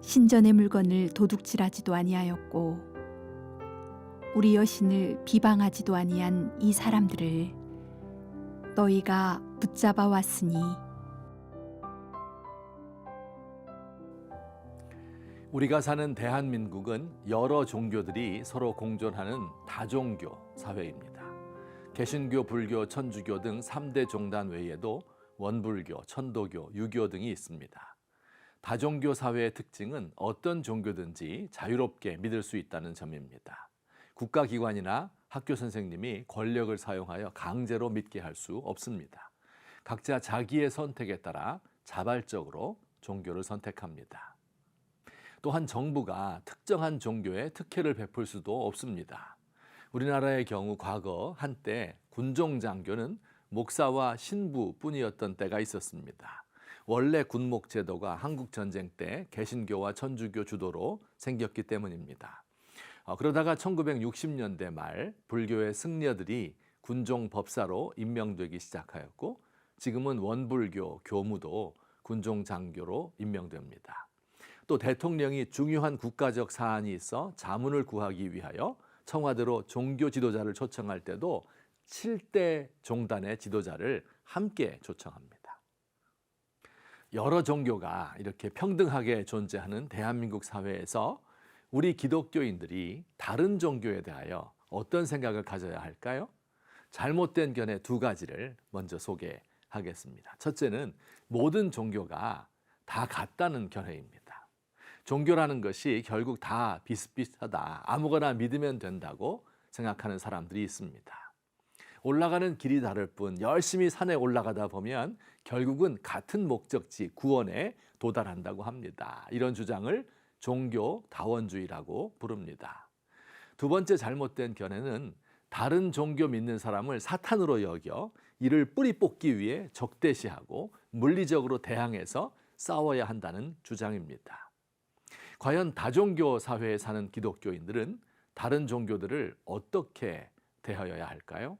신전의 물건을 도둑질하지도 아니하였고 우리 여신을 비방하지도 아니한 이 사람들을 너희가 붙잡아 왔으니 우리가 사는 대한민국은 여러 종교들이 서로 공존하는 다종교 사회입니다. 개신교, 불교, 천주교 등 3대 종단 외에도 원불교, 천도교, 유교 등이 있습니다. 다종교 사회의 특징은 어떤 종교든지 자유롭게 믿을 수 있다는 점입니다. 국가기관이나 학교 선생님이 권력을 사용하여 강제로 믿게 할 수 없습니다. 각자 자기의 선택에 따라 자발적으로 종교를 선택합니다. 또한 정부가 특정한 종교에 특혜를 베풀 수도 없습니다. 우리나라의 경우 과거 한때 군종장교는 목사와 신부뿐이었던 때가 있었습니다. 원래 군목 제도가 한국전쟁 때 개신교와 천주교 주도로 생겼기 때문입니다. 그러다가 1960년대 말 불교의 승려들이 군종 법사로 임명되기 시작하였고 지금은 원불교 교무도 군종장교로 임명됩니다. 또 대통령이 중요한 국가적 사안이 있어 자문을 구하기 위하여 청와대로 종교 지도자를 초청할 때도 7대 종단의 지도자를 함께 초청합니다. 여러 종교가 이렇게 평등하게 존재하는 대한민국 사회에서 우리 기독교인들이 다른 종교에 대하여 어떤 생각을 가져야 할까요? 잘못된 견해 두 가지를 먼저 소개하겠습니다. 첫째는 모든 종교가 다 같다는 견해입니다. 종교라는 것이 결국 다 비슷비슷하다, 아무거나 믿으면 된다고 생각하는 사람들이 있습니다. 올라가는 길이 다를 뿐 열심히 산에 올라가다 보면 결국은 같은 목적지 구원에 도달한다고 합니다. 이런 주장을 종교 다원주의라고 부릅니다. 두 번째 잘못된 견해는 다른 종교 믿는 사람을 사탄으로 여겨 이를 뿌리 뽑기 위해 적대시하고 물리적으로 대항해서 싸워야 한다는 주장입니다. 과연 다종교 사회에 사는 기독교인들은 다른 종교들을 어떻게 대하여야 할까요?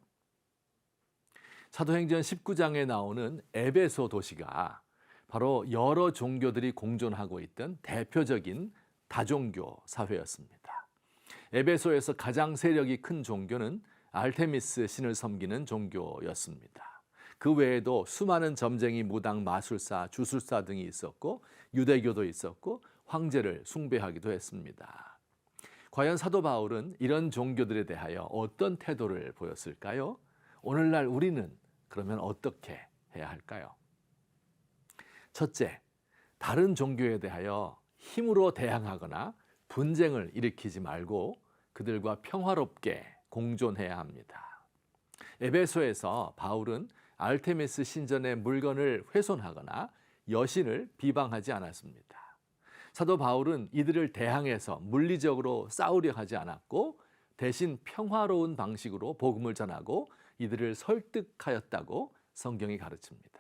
사도행전 19장에 나오는 에베소 도시가 바로 여러 종교들이 공존하고 있던 대표적인 다종교 사회였습니다. 에베소에서 가장 세력이 큰 종교는 알테미스 신을 섬기는 종교였습니다. 그 외에도 수많은 점쟁이, 무당, 마술사, 주술사 등이 있었고 유대교도 있었고 황제를 숭배하기도 했습니다. 과연 사도 바울은 이런 종교들에 대하여 어떤 태도를 보였을까요? 오늘날 우리는 그러면 어떻게 해야 할까요? 첫째, 다른 종교에 대하여 힘으로 대항하거나 분쟁을 일으키지 말고 그들과 평화롭게 공존해야 합니다. 에베소에서 바울은 알테미스 신전의 물건을 훼손하거나 여신을 비방하지 않았습니다. 사도 바울은 이들을 대항해서 물리적으로 싸우려 하지 않았고 대신 평화로운 방식으로 복음을 전하고 이들을 설득하였다고 성경이 가르칩니다.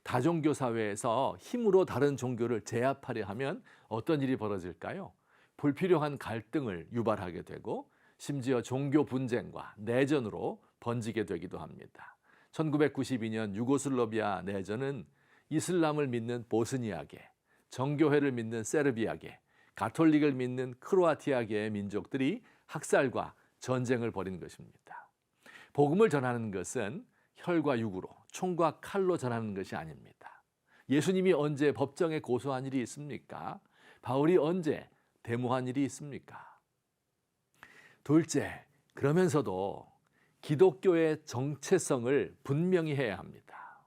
다종교 사회에서 힘으로 다른 종교를 제압하려 하면 어떤 일이 벌어질까요? 불필요한 갈등을 유발하게 되고 심지어 종교 분쟁과 내전으로 번지게 되기도 합니다. 1992년 유고슬라비아 내전은 이슬람을 믿는 보스니아계, 정교회를 믿는 세르비아계, 가톨릭을 믿는 크로아티아계의 민족들이 학살과 전쟁을 벌인 것입니다. 복음을 전하는 것은 혈과 육으로, 총과 칼로 전하는 것이 아닙니다. 예수님이 언제 법정에 고소한 일이 있습니까? 바울이 언제 데모한 일이 있습니까? 둘째, 그러면서도 기독교의 정체성을 분명히 해야 합니다.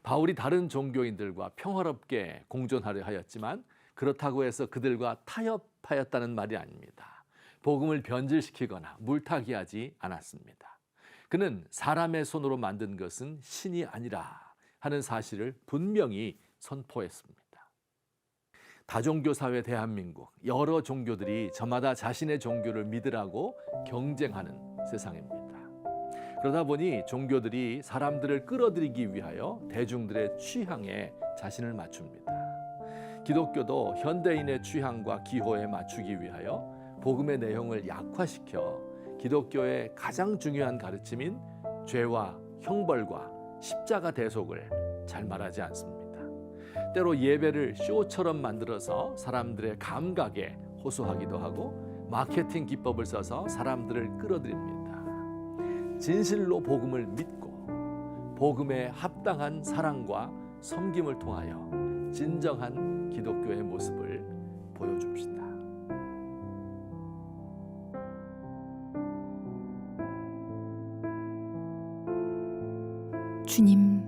바울이 다른 종교인들과 평화롭게 공존하려 하였지만 그렇다고 해서 그들과 타협하였다는 말이 아닙니다. 복음을 변질시키거나 물타기하지 않았습니다. 그는 사람의 손으로 만든 것은 신이 아니라 하는 사실을 분명히 선포했습니다. 다종교 사회 대한민국, 여러 종교들이 저마다 자신의 종교를 믿으라고 경쟁하는 세상입니다. 그러다 보니 종교들이 사람들을 끌어들이기 위하여 대중들의 취향에 자신을 맞춥니다. 기독교도 현대인의 취향과 기호에 맞추기 위하여 복음의 내용을 약화시켜 기독교의 가장 중요한 가르침인 죄와 형벌과 십자가 대속을 잘 말하지 않습니다. 때로 예배를 쇼처럼 만들어서 사람들의 감각에 호소하기도 하고 마케팅 기법을 써서 사람들을 끌어들입니다. 진실로 복음을 믿고 복음에 합당한 사랑과 섬김을 통하여 진정한 기독교의 모습을 보여줍시다. 주님,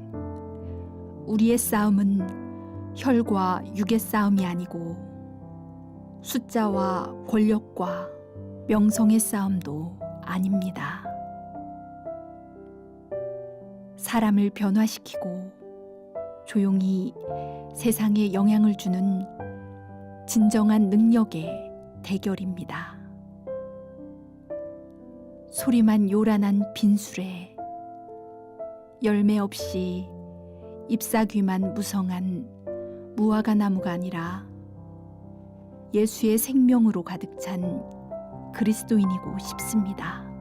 우리의 싸움은 혈과 육의 싸움이 아니고 숫자와 권력과 명성의 싸움도 아닙니다. 사람을 변화시키고 조용히 세상에 영향을 주는 진정한 능력의 대결입니다. 소리만 요란한 빈술에 열매 없이 잎사귀만 무성한 무화과 나무가 아니라 예수의 생명으로 가득 찬 그리스도인이고 싶습니다.